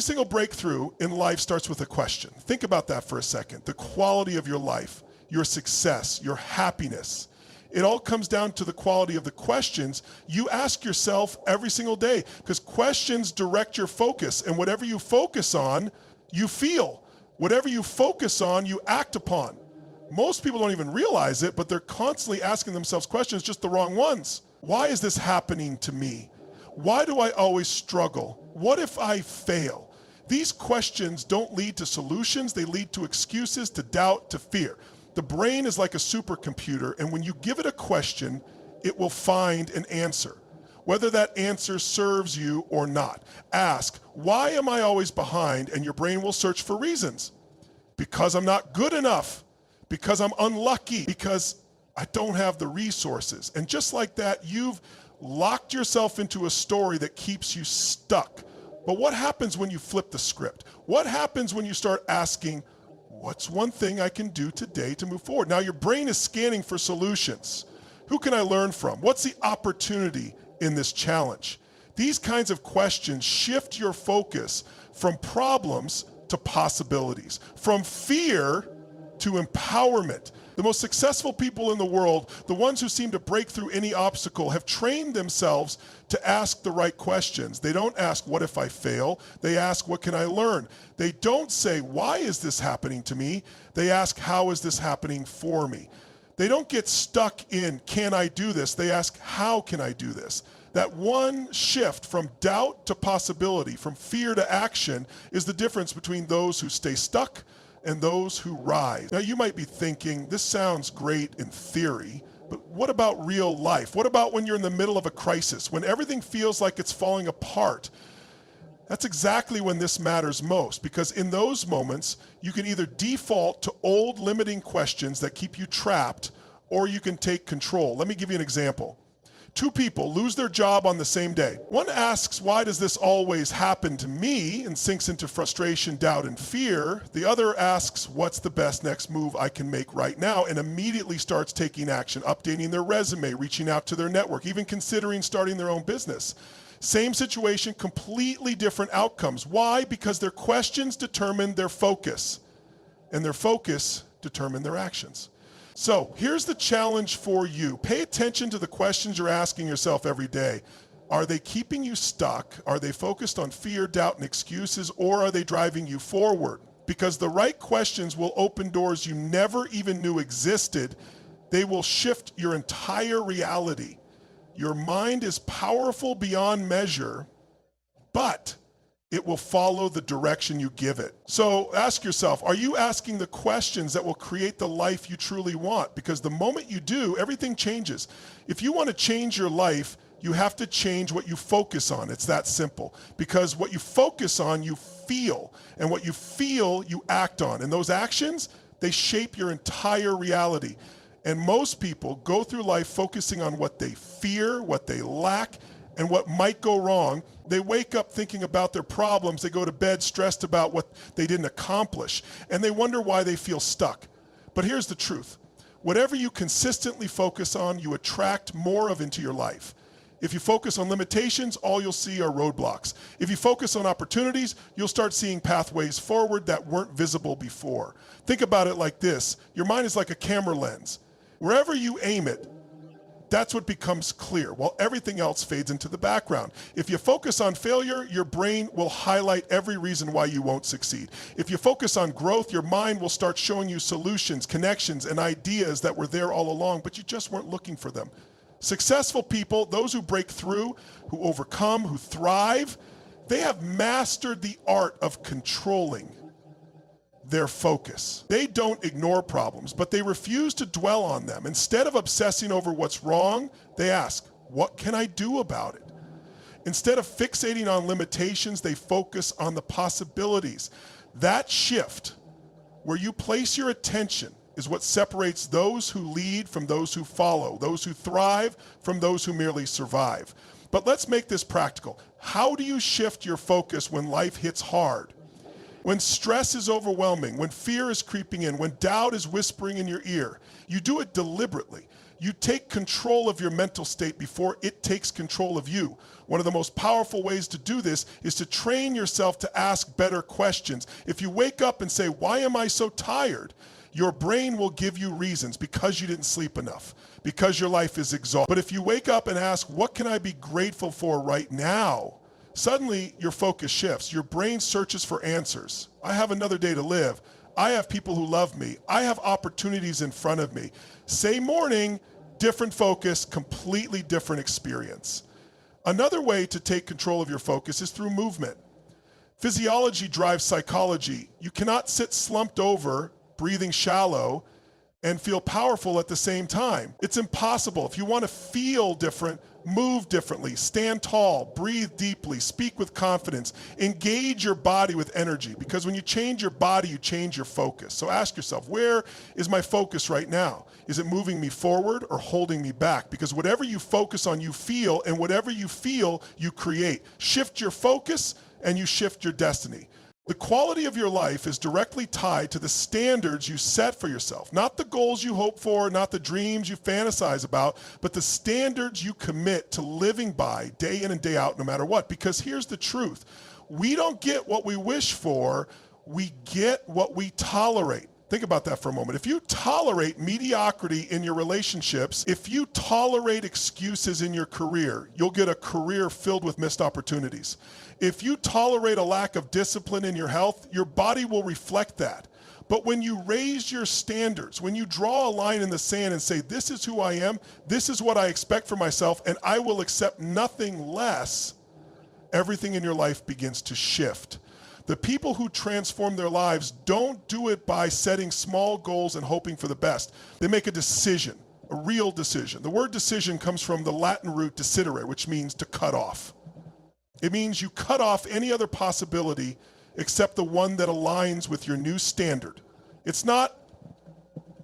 single breakthrough in life starts with a question. Think about that for a second. The quality of your life, your success, your happiness. It all comes down to the quality of the questions you ask yourself every single day, because questions direct your focus, and whatever you focus on, you feel. Whatever you focus on, you act upon. Most people don't even realize it, but they're constantly asking themselves questions, just the wrong ones. Why is this happening to me? Why do I always struggle? What if I fail? These questions don't lead to solutions. They lead to excuses, to doubt, to fear. The brain is like a supercomputer, and when you give it a question, it will find an answer, whether that answer serves you or not. Ask, why am I always behind? And your brain will search for reasons. Because I'm not good enough, because I'm unlucky, because I don't have the resources. And just like that, you've locked yourself into a story that keeps you stuck. But what happens when you flip the script? What happens when you start asking, what's one thing I can do today to move forward? Now your brain is scanning for solutions. Who can I learn from? What's the opportunity in this challenge? These kinds of questions shift your focus from problems to possibilities, from fear to empowerment. The most successful people in the world, the ones who seem to break through any obstacle, have trained themselves to ask the right questions. They don't ask, what if I fail? They ask, what can I learn? They don't say, why is this happening to me? They ask, how is this happening for me? They don't get stuck in, can I do this? They ask, how can I do this? That one shift from doubt to possibility, from fear to action, is the difference between those who stay stuck and those who rise. Now you might be thinking, this sounds great in theory, but what about real life? What about when you're in the middle of a crisis, when everything feels like it's falling apart? That's exactly when this matters most, because in those moments, you can either default to old limiting questions that keep you trapped, or you can take control. Let me give you an example. Two people lose their job on the same day. One asks, why does this always happen to me? And sinks into frustration, doubt, and fear. The other asks, what's the best next move I can make right now? And immediately starts taking action, updating their resume, reaching out to their network, even considering starting their own business. Same situation, completely different outcomes. Why? Because their questions determine their focus, and their focus determine their actions. So here's the challenge for you. Pay attention to the questions you're asking yourself every day. Are they keeping you stuck? Are they focused on fear, doubt, and excuses, or are they driving you forward? Because the right questions will open doors you never even knew existed. They will shift your entire reality. Your mind is powerful beyond measure, but it will follow the direction you give it. So ask yourself, are you asking the questions that will create the life you truly want? Because the moment you do, everything changes. If you want to change your life, you have to change what you focus on. It's that simple. Because what you focus on, you feel. And what you feel, you act on. And those actions, they shape your entire reality. And most people go through life focusing on what they fear, what they lack, and what might go wrong. They wake up thinking about their problems. They go to bed stressed about what they didn't accomplish. And they wonder why they feel stuck. But here's the truth. Whatever you consistently focus on, you attract more of into your life. If you focus on limitations, all you'll see are roadblocks. If you focus on opportunities, you'll start seeing pathways forward that weren't visible before. Think about it like this. Your mind is like a camera lens. Wherever you aim it, that's what becomes clear, while everything else fades into the background. If you focus on failure, your brain will highlight every reason why you won't succeed. If you focus on growth, your mind will start showing you solutions, connections, and ideas that were there all along, but you just weren't looking for them. Successful people, those who break through, who overcome, who thrive, they have mastered the art of controlling their focus. They don't ignore problems, but they refuse to dwell on them. Instead of obsessing over what's wrong, they ask, what can I do about it? Instead of fixating on limitations, they focus on the possibilities. That shift, where you place your attention, is what separates those who lead from those who follow, those who thrive from those who merely survive. But let's make this practical. How do you shift your focus when life hits hard? When stress is overwhelming, when fear is creeping in, when doubt is whispering in your ear? You do it deliberately. You take control of your mental state before it takes control of you. One of the most powerful ways to do this is to train yourself to ask better questions. If you wake up and say, why am I so tired? Your brain will give you reasons because you didn't sleep enough, because your life is exhausted. But if you wake up and ask, what can I be grateful for right now? Suddenly your focus shifts. Your brain searches for answers. I have another day to live. I have people who love me. I have opportunities in front of me. Same morning, different focus, completely different experience. Another way to take control of your focus is through movement. Physiology drives psychology. You cannot sit slumped over, breathing shallow, and feel powerful at the same time. It's impossible. If you want to feel different, move differently, stand tall, breathe deeply, speak with confidence, engage your body with energy, because when you change your body, you change your focus. So ask yourself, where is my focus right now? Is it moving me forward or holding me back? Because whatever you focus on, you feel, and whatever you feel, you create. Shift your focus and you shift your destiny. The quality of your life is directly tied to the standards you set for yourself. Not the goals you hope for, not the dreams you fantasize about, but the standards you commit to living by day in and day out, no matter what. Because here's the truth. We don't get what we wish for, we get what we tolerate. Think about that for a moment. If you tolerate mediocrity in your relationships, if you tolerate excuses in your career, you'll get a career filled with missed opportunities. If you tolerate a lack of discipline in your health, your body will reflect that. But when you raise your standards, when you draw a line in the sand and say, this is who I am, this is what I expect for myself, and I will accept nothing less, everything in your life begins to shift. The people who transform their lives don't do it by setting small goals and hoping for the best. They make a decision, a real decision. The word decision comes from the Latin root decidere, which means to cut off. It means you cut off any other possibility except the one that aligns with your new standard. It's not,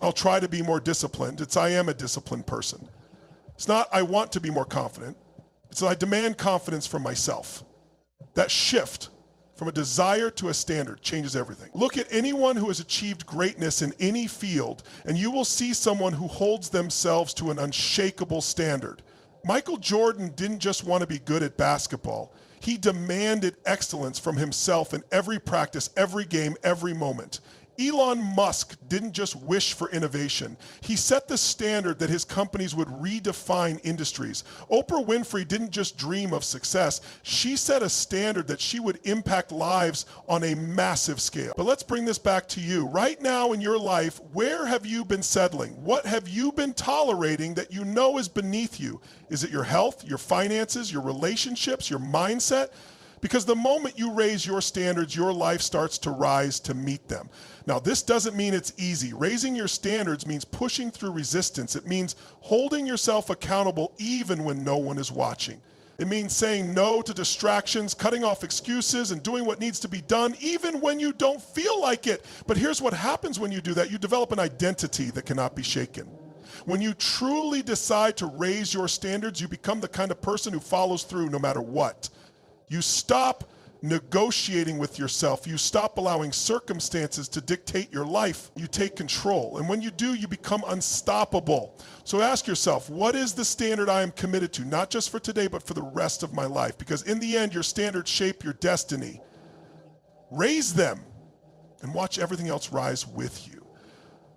I'll try to be more disciplined. It's, I am a disciplined person. It's not, I want to be more confident. It's, I demand confidence from myself. That shift from a desire to a standard changes everything. Look at anyone who has achieved greatness in any field, and you will see someone who holds themselves to an unshakable standard. Michael Jordan didn't just want to be good at basketball. He demanded excellence from himself in every practice, every game, every moment. Elon Musk didn't just wish for innovation. He set the standard that his companies would redefine industries. Oprah Winfrey didn't just dream of success. She set a standard that she would impact lives on a massive scale. But let's bring this back to you. Right now in your life, where have you been settling? What have you been tolerating that you know is beneath you? Is it your health, your finances, your relationships, your mindset? Because the moment you raise your standards, your life starts to rise to meet them. Now, this doesn't mean it's easy. Raising your standards means pushing through resistance. It means holding yourself accountable even when no one is watching. It means saying no to distractions, cutting off excuses, and doing what needs to be done even when you don't feel like it. But here's what happens when you do that. You develop an identity that cannot be shaken. When you truly decide to raise your standards, you become the kind of person who follows through no matter what. You stop negotiating with yourself. You stop allowing circumstances to dictate your life. You take control. And when you do, you become unstoppable. So ask yourself, what is the standard I am committed to? Not just for today, but for the rest of my life. Because in the end, your standards shape your destiny. Raise them and watch everything else rise with you.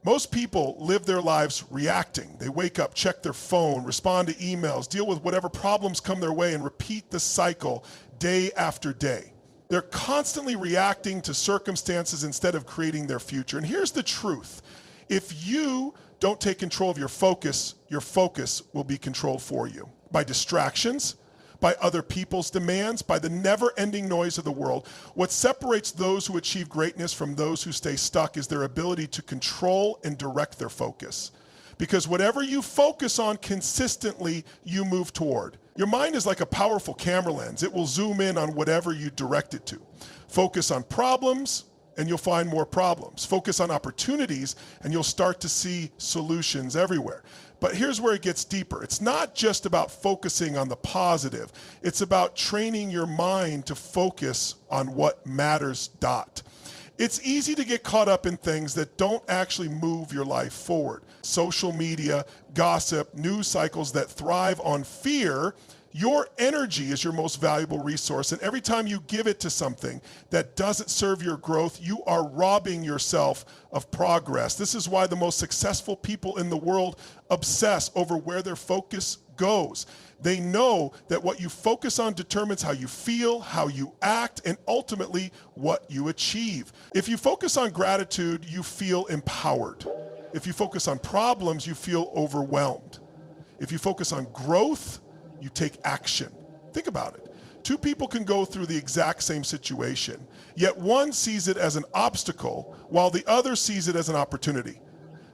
Most people live their lives reacting. They wake up, check their phone, respond to emails, deal with whatever problems come their way, and repeat the cycle day after day. They're constantly reacting to circumstances instead of creating their future. And here's the truth. If you don't take control of your focus will be controlled for you by distractions, by other people's demands, by the never-ending noise of the world. What separates those who achieve greatness from those who stay stuck is their ability to control and direct their focus. Because whatever you focus on consistently, you move toward. Your mind is like a powerful camera lens. It will zoom in on whatever you direct it to. Focus on problems, and you'll find more problems. Focus on opportunities, and you'll start to see solutions everywhere. But here's where it gets deeper. It's not just about focusing on the positive. It's about training your mind to focus on what matters. It's easy to get caught up in things that don't actually move your life forward. Social media, gossip, news cycles that thrive on fear, your energy is your most valuable resource. And every time you give it to something that doesn't serve your growth, you are robbing yourself of progress. This is why the most successful people in the world obsess over where their focus goes. They know that what you focus on determines how you feel, how you act, and ultimately what you achieve. If you focus on gratitude, you feel empowered. If you focus on problems, you feel overwhelmed. If you focus on growth, you take action. Think about it. Two people can go through the exact same situation, yet one sees it as an obstacle while the other sees it as an opportunity.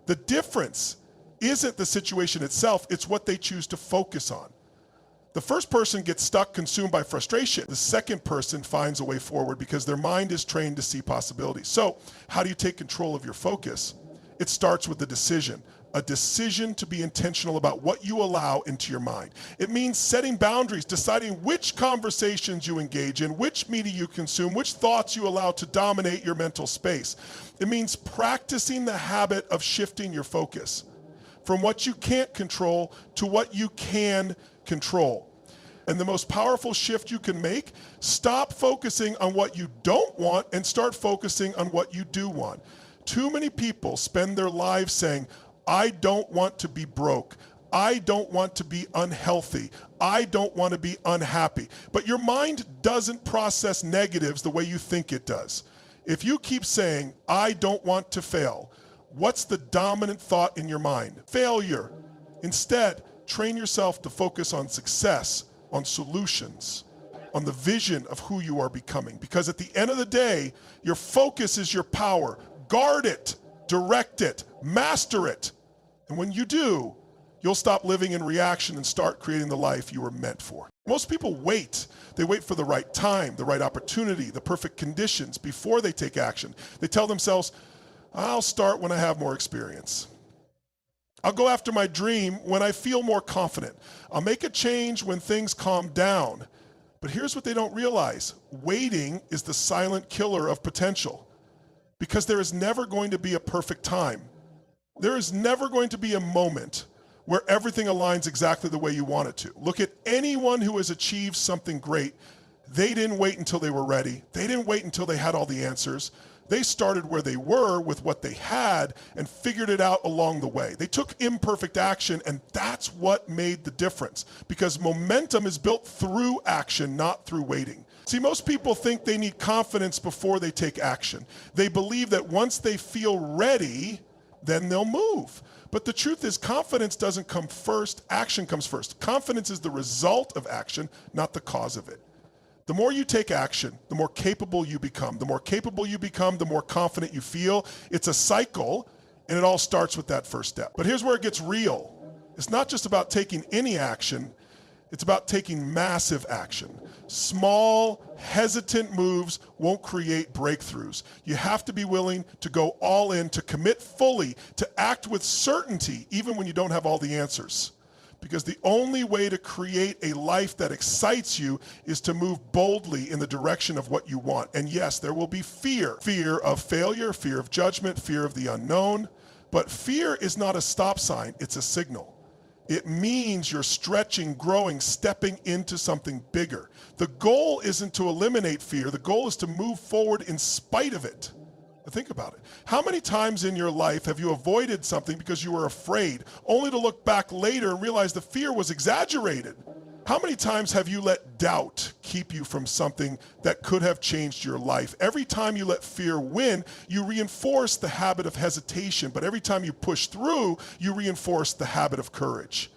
The difference isn't the situation itself, it's what they choose to focus on. The first person gets stuck, consumed by frustration. The second person finds a way forward because their mind is trained to see possibilities. So, how do you take control of your focus? It starts with a decision to be intentional about what you allow into your mind. It means setting boundaries, deciding which conversations you engage in, which media you consume, which thoughts you allow to dominate your mental space. It means practicing the habit of shifting your focus from what you can't control to what you can control. And the most powerful shift you can make, stop focusing on what you don't want and start focusing on what you do want. Too many people spend their lives saying, I don't want to be broke. I don't want to be unhealthy. I don't want to be unhappy. But your mind doesn't process negatives the way you think it does. If you keep saying, I don't want to fail, what's the dominant thought in your mind? Failure. Instead, train yourself to focus on success, on solutions, on the vision of who you are becoming. Because at the end of the day, your focus is your power. Guard it, direct it, master it. And when you do, you'll stop living in reaction and start creating the life you were meant for. Most people wait. They wait for the right time, the right opportunity, the perfect conditions before they take action. They tell themselves, I'll start when I have more experience. I'll go after my dream when I feel more confident. I'll make a change when things calm down. But here's what they don't realize. Waiting is the silent killer of potential. Because there is never going to be a perfect time. There is never going to be a moment where everything aligns exactly the way you want it to. Look at anyone who has achieved something great. They didn't wait until they were ready. They didn't wait until they had all the answers. They started where they were with what they had and figured it out along the way. They took imperfect action, and that's what made the difference. Because momentum is built through action, not through waiting. See, most people think they need confidence before they take action. They believe that once they feel ready, then they'll move. But the truth is, confidence doesn't come first, action comes first. Confidence is the result of action, not the cause of it. The more you take action, the more capable you become. The more capable you become, the more confident you feel. It's a cycle, and it all starts with that first step. But here's where it gets real. It's not just about taking any action, it's about taking massive action. Small, hesitant moves won't create breakthroughs. You have to be willing to go all in, to commit fully, to act with certainty, even when you don't have all the answers. Because the only way to create a life that excites you is to move boldly in the direction of what you want. And yes, there will be fear. Fear of failure, fear of judgment, fear of the unknown. But fear is not a stop sign, it's a signal. It means you're stretching, growing, stepping into something bigger. The goal isn't to eliminate fear. The goal is to move forward in spite of it. Think about it. How many times in your life have you avoided something because you were afraid, only to look back later and realize the fear was exaggerated? How many times have you let doubt keep you from something that could have changed your life? Every time you let fear win, you reinforce the habit of hesitation. But every time you push through, you reinforce the habit of courage.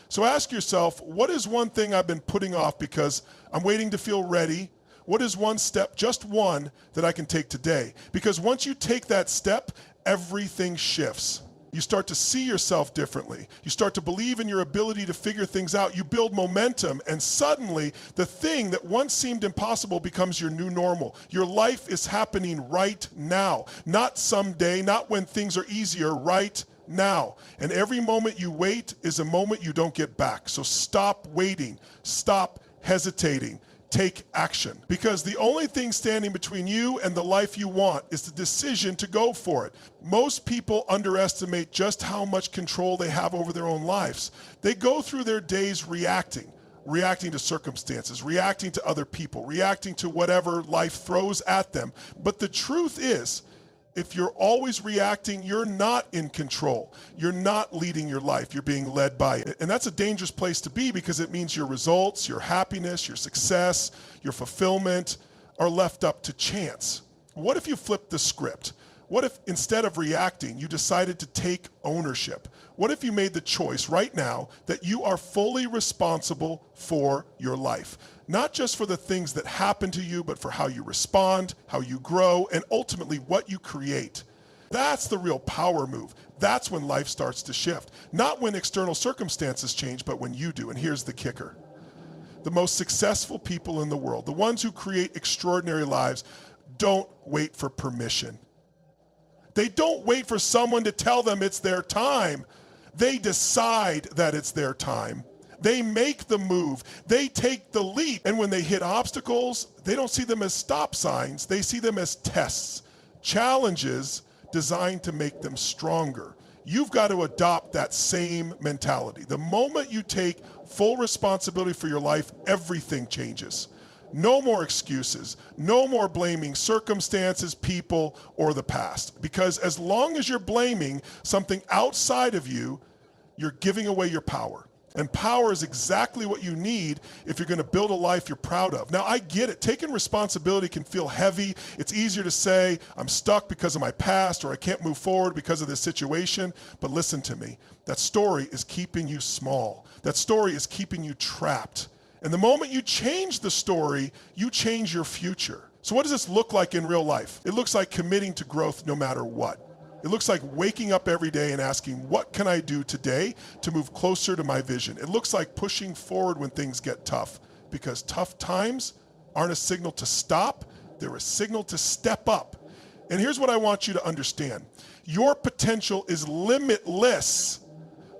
So ask yourself, what is one thing I've been putting off because I'm waiting to feel ready? What is one step, just one, that I can take today? Because once you take that step, everything shifts. You start to see yourself differently. You start to believe in your ability to figure things out. You build momentum, and suddenly the thing that once seemed impossible becomes your new normal. Your life is happening right now, not someday, not when things are easier, right now. And every moment you wait is a moment you don't get back. So stop waiting, stop hesitating. take action. Because the only thing standing between you and the life you want is the decision to go for it. Most people underestimate just how much control they have over their own lives. They go through their days reacting to circumstances, reacting to other people, reacting to whatever life throws at them. But the truth is, if you're always reacting, you're not in control. You're not leading your life. You're being led by it. And that's a dangerous place to be, because it means your results, your happiness, your success, your fulfillment are left up to chance. What if you flipped the script? What if instead of reacting, you decided to take ownership? What if you made the choice right now that you are fully responsible for your life? Not just for the things that happen to you, but for how you respond, how you grow, and ultimately what you create. That's the real power move. That's when life starts to shift. Not when external circumstances change, but when you do. And here's the kicker. The most successful people in the world, the ones who create extraordinary lives, don't wait for permission. They don't wait for someone to tell them it's their time. They decide that it's their time. They make the move. They take the leap. And when they hit obstacles, they don't see them as stop signs. They see them as tests, challenges designed to make them stronger. You've got to adopt that same mentality. The moment you take full responsibility for your life, everything changes. No more excuses. No more blaming circumstances, people, or the past. Because as long as you're blaming something outside of you, you're giving away your power. And power is exactly what you need if you're going to build a life you're proud of. Now, I get it. Taking responsibility can feel heavy. It's easier to say, I'm stuck because of my past, or I can't move forward because of this situation. But listen to me. That story is keeping you small. That story is keeping you trapped. And the moment you change the story, you change your future. So what does this look like in real life? It looks like committing to growth no matter what. It looks like waking up every day and asking, what can I do today to move closer to my vision? It looks like pushing forward when things get tough, because tough times aren't a signal to stop, they're a signal to step up. And here's what I want you to understand. Your potential is limitless,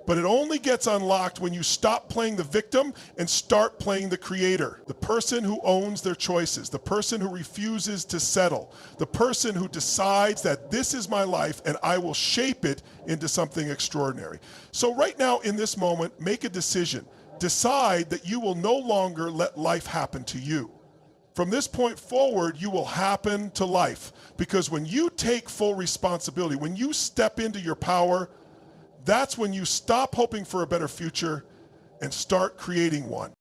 but it only gets unlocked when you stop playing the victim and start playing the creator. The person who owns their choices, the person who refuses to settle, the person who decides that this is my life and I will shape it into something extraordinary. So right now in this moment, make a decision. Decide that you will no longer let life happen to you. From this point forward, you will happen to life. Because when you take full responsibility, when you step into your power, that's when you stop hoping for a better future and start creating one.